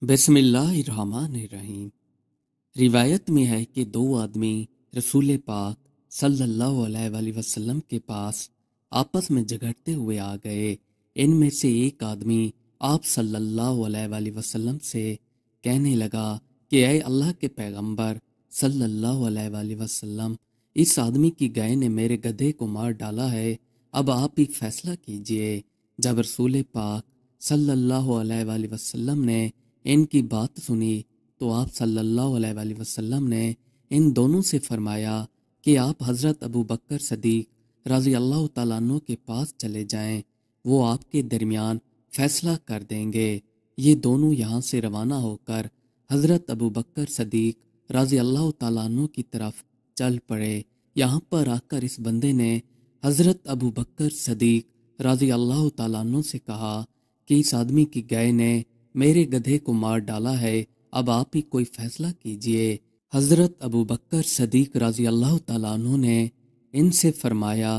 बिस्मिल्लाहिर्रहमानिर्रहीम। रिवायत में है कि दो आदमी रसूल पाक सल्लल्लाहु अलैहि वसल्लम के पास आपस में झगड़ते हुए आ गए। इनमें से एक आदमी आप सल्लल्लाहु अलैहि वसल्लम से कहने लगा कि ऐ अल्लाह के पैगंबर सल्लल्लाहु अलैहि वसल्लम, इस आदमी की गाय ने मेरे गधे को मार डाला है, अब आप ही फैसला कीजिए। जब रसूल पाक सल्लल्लाहु अलैहि वसल्लम ने इनकी बात सुनी तो आप सल्लल्लाहु अलैहि वसल्लम ने इन दोनों से फरमाया कि आप हज़रत अबू बकर सदीक रज़ी अल्लाह तआला अन्हु के पास चले जाएं, वो आपके दरमियान फैसला कर देंगे। ये दोनों यहाँ से रवाना होकर हज़रत अबू बकर सदीक रज़ी अल्लाह तआला अन्हु की तरफ चल पड़े। यहाँ पर आकर इस बंदे ने हज़रत अबू बकर सदीक रज़ी अल्लाह तआला अन्हु से कहा कि इस आदमी की गाय ने मेरे गधे को मार डाला है, अब आप ही कोई फैसला कीजिए। हज़रत अबू बकर सदीक रज़ी अल्लाह तआला अन्हु ने इनसे फरमाया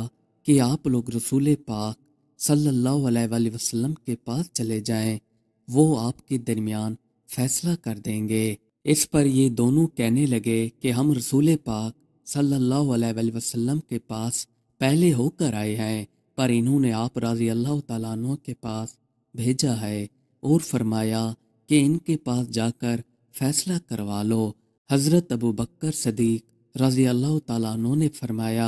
कि आप लोग रसूल पाक सल्लल्लाहु अलैहि वसल्लम के पास चले जाएं, वो आपके दरमियान फैसला कर देंगे। इस पर ये दोनों कहने लगे कि हम रसूल पाक सल्लल्लाहु अलैहि वसल्लम के पास पहले होकर आए हैं, पर इन्होंने आप रज़ी अल्लाह तआला अन्हु के पास भेजा है और फरमाया कि इनके पास जाकर फैसला करवा लो। हज़रत अबू बकर सदीक रज़ी अल्लाह तआला अन्हु ने फरमाया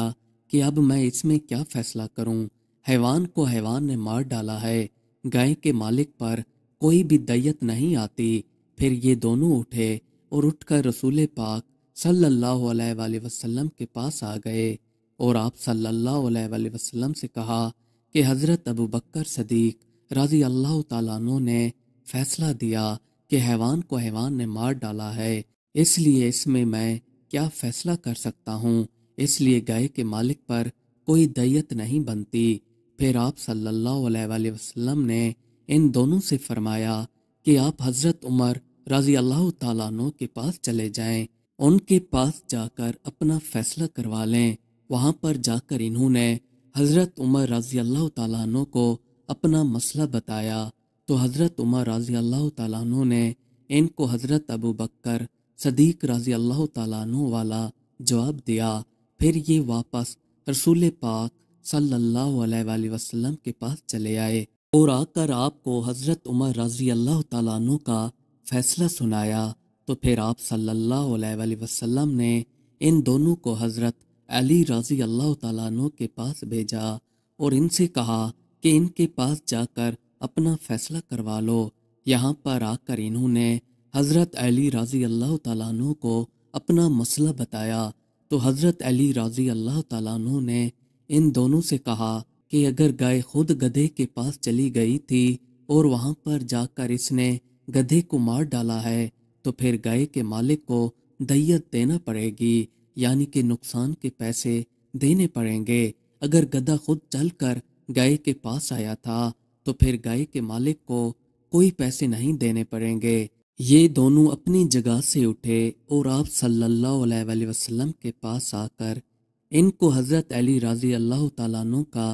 कि अब मैं इसमें क्या फ़ैसला करूं, हैवान को हैवान ने मार डाला है, गाय के मालिक पर कोई भी दैयत नहीं आती। फिर ये दोनों उठे और उठकर रसूल पाक सल्लल्लाहु अलैहि वसल्लम के पास आ गए और आप सल्लल्लाहु अलैहि वसल्लम से कहा कि हज़रत अबू बकर सदीक रज़ी अल्लाह तआला अन्हु ने फैसला दिया कि हैवान को हैवान ने मार डाला है, इसलिए इसमें मैं क्या फ़ैसला कर सकता हूँ, इसलिए गाय के मालिक पर कोई दैयत नहीं बनती। फिर आप सल्लल्लाहु अलैहि वसल्लम ने इन दोनों से फरमाया कि आप हज़रत उमर रज़ी अल्लाह तआला अन्हु के पास चले जाएं, उनके पास जाकर अपना फ़ैसला करवा लें। वहाँ पर जाकर इन्होंने हज़रत उमर रज़ी अल्लाह तआला अन्हु को अपना मसला बताया तो हज़रत उमर रज़ी अल्लाह तआला अन्हु ने इनको हज़रत अबू बकर सदीक रज़ी अल्लाह तआला अन्हु वाला जवाब दिया। फिर ये वापस रसूल पाक सल्लल्लाहु अलैहि वसल्लम के पास चले आए और आकर आपको हज़रत उमर रज़ी अल्लाह तआला अन्हु का फ़ैसला सुनाया। तो फिर आप सल्लल्लाहु अलैहि वसल्लम ने इन दोनों को हज़रत अली रज़ी अल्लाह तआला अन्हु के पास भेजा और इनसे कहा कि इनके पास जाकर अपना फैसला करवा लो। यहाँ पर आकर इन्होंने हज़रत अली रज़ी अल्लाह तआला अन्हु को अपना मसला बताया तो हज़रत अली रज़ी अल्लाह तआला अन्हु ने इन दोनों से कहा कि अगर गाय खुद गधे के पास चली गई थी और वहाँ पर जाकर इसने गधे को मार डाला है तो फिर गाय के मालिक को दैयत देना पड़ेगी, यानी कि नुकसान के पैसे देने पड़ेंगे। अगर गधा खुद चलकर गाय के पास आया था तो फिर गाय के मालिक को कोई पैसे नहीं देने पड़ेंगे। ये दोनों अपनी जगह से उठे और आप सल्लल्लाहु अलैहि वसल्लम के पास आकर इनको हज़रत अली रज़ी अल्लाह तआला अन्हु का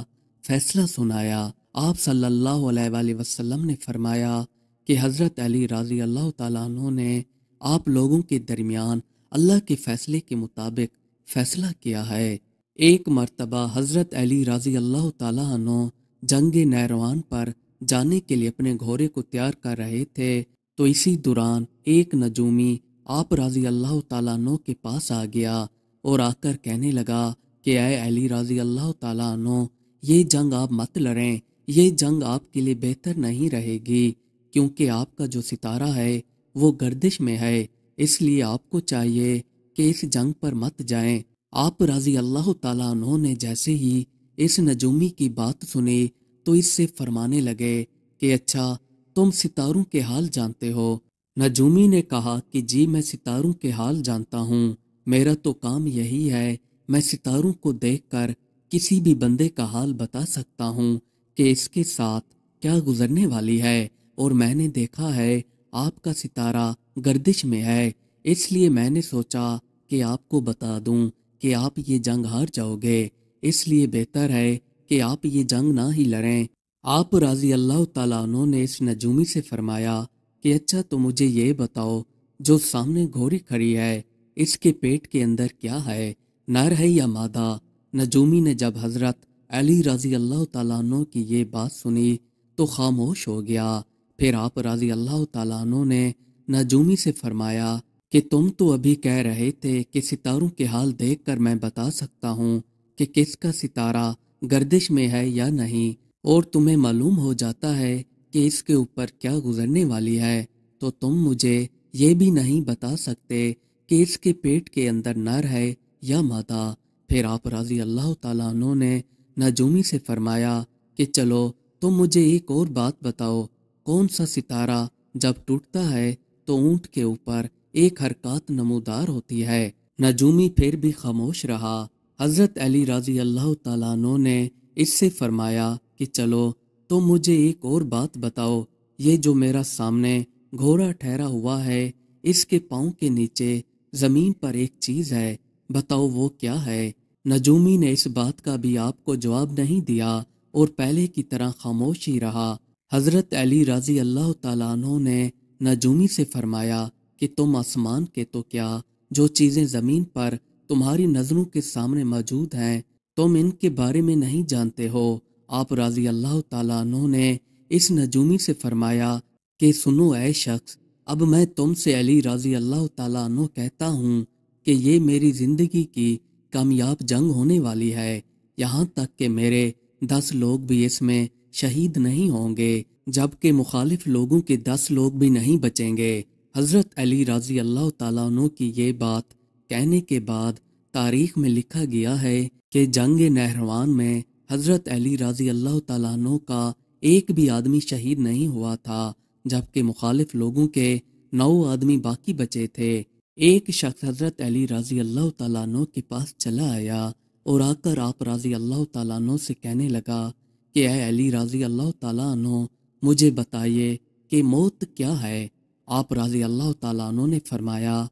फैसला सुनाया। आप सल्लल्लाहु अलैहि वसल्लम ने फरमाया कि हज़रत अली रज़ी अल्लाह तआला अन्हु ने आप लोगों के दरमियान अल्लाह के फैसले के मुताबिक फ़ैसला किया है। एक मर्तबा हज़रत अली रज़ी अल्लाह तआला अन्हु जंग नैरवान पर जाने के लिए अपने घोड़े को तैयार कर रहे थे तो इसी दौरान एक नजूमी आप रज़ी अल्लाह तआला अन्हु के पास आ गया और आकर कहने लगा कि ऐ अली रज़ी अल्लाह तआला अन्हु, ये जंग आप मत लड़ें, ये जंग आपके लिए बेहतर नहीं रहेगी क्योंकि आपका जो सितारा है वो गर्दिश में है, इसलिए आपको चाहिए कि इस जंग पर मत जाएं। आप रज़ी अल्लाह तआला अन्हु ने जैसे ही इस नजूमी की बात सुनी तो इससे फरमाने लगे कि अच्छा, तुम सितारों के हाल जानते हो। नजूमी ने कहा कि जी मैं सितारों के हाल जानता हूँ, मेरा तो काम यही है, मैं सितारों को देखकर किसी भी बंदे का हाल बता सकता हूँ कि इसके साथ क्या गुजरने वाली है, और मैंने देखा है आपका सितारा गर्दिश में है, इसलिए मैंने सोचा कि आपको बता दूं कि आप ये जंग हार जाओगे, इसलिए बेहतर है कि आप ये जंग ना ही लड़ें। आप रज़ी अल्लाह तआला अन्हु ने इस नजूमी से फरमाया کہ اچھا تو مجھے یہ بتاؤ جو سامنے گھوڑی کھڑی ہے اس کے پیٹ کے اندر کیا ہے، نر ہے یا مادہ؟ نجومی نے جب حضرت علی رضی اللہ تعالیٰ عنہ کی یہ بات سنی تو خاموش ہو گیا۔ پھر آپ رضی اللہ تعالیٰ عنہ نے نجومی سے فرمایا کہ تم تو ابھی کہہ رہے تھے کہ ستاروں کے حال دیکھ کر میں بتا سکتا ہوں کہ کس کا ستارہ گردش میں ہے یا نہیں، اور تمہیں معلوم ہو جاتا ہے کہ اس کے اوپر کیا گزرنے والی ہے، تو تم مجھے یہ بھی نہیں بتا سکتے کہ اس کے پیٹ کے اندر نر ہے یا مادہ۔ پھر آپ رضی اللہ تعالیٰ عنہ نے نجومی سے فرمایا کہ چلو تم مجھے ایک اور بات بتاؤ، کون سا ستارہ جب ٹوٹتا ہے تو اونٹ کے اوپر ایک حرکات نمودار ہوتی ہے؟ نجومی پھر بھی خاموش رہا۔ حضرت علی رضی اللہ تعالیٰ عنہ نے اس سے فرمایا کہ چلو تم مجھے ایک اور بات بتاؤ، یہ جو میرا سامنے گھوڑا ٹھہرا ہوا ہے اس کے پاؤں کے نیچے زمین پر ایک چیز ہے، بتاؤ وہ کیا ہے؟ نجومی نے اس بات کا بھی آپ کو جواب نہیں دیا اور پہلے کی طرح خاموش ہی رہا۔ حضرت علی رضی اللہ تعالیٰ عنہ نے نجومی سے فرمایا کہ تم آسمان کے تو کیا، جو چیزیں زمین پر تمہاری نظروں کے سامنے موجود ہیں تم ان کے بارے میں نہیں جانتے ہو؟ آپ رضی اللہ تعالیٰ عنہ نے اس نجومی سے فرمایا کہ سنو اے شخص، اب میں تم سے علی رضی اللہ تعالیٰ عنہ کہتا ہوں کہ یہ میری زندگی کی کامیاب جنگ ہونے والی ہے، یہاں تک کہ میرے 10 لوگ بھی اس میں شہید نہیں ہوں گے، جبکہ مخالف لوگوں کے 10 لوگ بھی نہیں بچیں گے۔ حضرت علی رضی اللہ تعالیٰ عنہ کی یہ بات کہنے کے بعد تاریخ میں لکھا گیا ہے کہ جنگ نہروان میں حضرت علی رضی اللہ تعالیٰ عنہ کا ایک بھی آدمی شہید نہیں ہوا تھا، جبکہ مخالف لوگوں کے 9 آدمی باقی بچے تھے۔ ایک شخص حضرت علی رضی اللہ تعالیٰ عنہ کے پاس چلا آیا اور آ کر آپ رضی اللہ تعالیٰ عنہ سے کہنے لگا کہ اے علی رضی اللہ تعالیٰ عنہ، مجھے بتائیے کہ موت کیا ہے؟ آپ رضی اللہ تعالیٰ عنہ نے فرمایا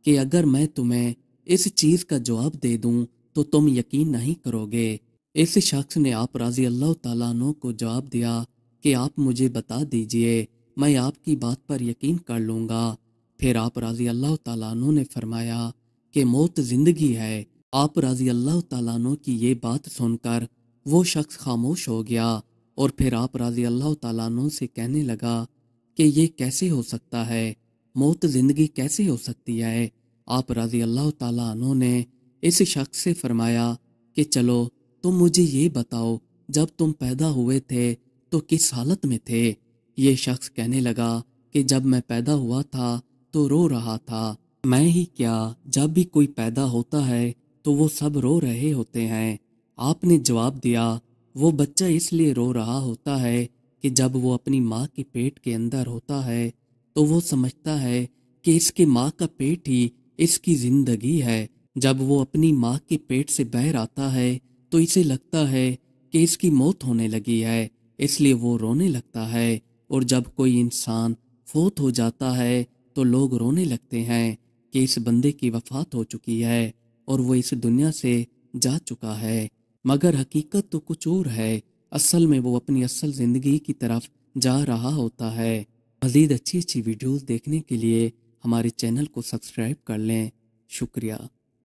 کہ اگر میں تمہیں اس چیز کا جواب دے دوں تو تم یقین نہیں کرو گے۔ اس شخص نے آپ رضی اللہ تعالیٰ عنہ کو جواب دیا کہ آپ مجھے بتا دیجئے، میں آپ کی بات پر یقین کر لوں گا۔ پھر آپ رضی اللہ تعالیٰ عنہ نے فرمایا کہ موت زندگی ہے۔ آپ رضی اللہ تعالیٰ عنہ کی یہ بات سن کر وہ شخص خاموش ہو گیا اور پھر آپ رضی اللہ تعالیٰ عنہ سے کہنے لگا کہ یہ کیسے ہو سکتا ہے، موت زندگی کیسے ہو سکتی ہے؟ آپ رضی اللہ تعالیٰ عنہ نے اس شخص سے فرمایا کہ چلو تم مجھے یہ بتاؤ، جب تم پیدا ہوئے تھے تو کس حالت میں تھے؟ یہ شخص کہنے لگا کہ جب میں پیدا ہوا تھا تو رو رہا تھا۔ میں ہی کیا، جب بھی کوئی پیدا ہوتا ہے تو وہ سب رو رہے ہوتے ہیں۔ آپ نے جواب دیا، وہ بچہ اس لیے رو رہا ہوتا ہے کہ جب وہ اپنی ماں کے پیٹ کے اندر ہوتا ہے تو وہ سمجھتا ہے کہ اس کے ماں کا پیٹ ہی اس کی زندگی ہے۔ جب وہ اپنی ماں کے پیٹ سے باہر آتا ہے تو اسے لگتا ہے کہ اس کی موت ہونے لگی ہے، اس لیے وہ رونے لگتا ہے۔ اور جب کوئی انسان فوت ہو جاتا ہے تو لوگ رونے لگتے ہیں کہ اس بندے کی وفات ہو چکی ہے اور وہ اس دنیا سے جا چکا ہے، مگر حقیقت تو کچھ اور ہے، اصل میں وہ اپنی اصل زندگی کی طرف جا رہا ہوتا ہے۔ مزید اچھی ویڈیوز دیکھنے کے لیے ہمارے چینل کو سبسکرائب کر لیں۔ شکریہ۔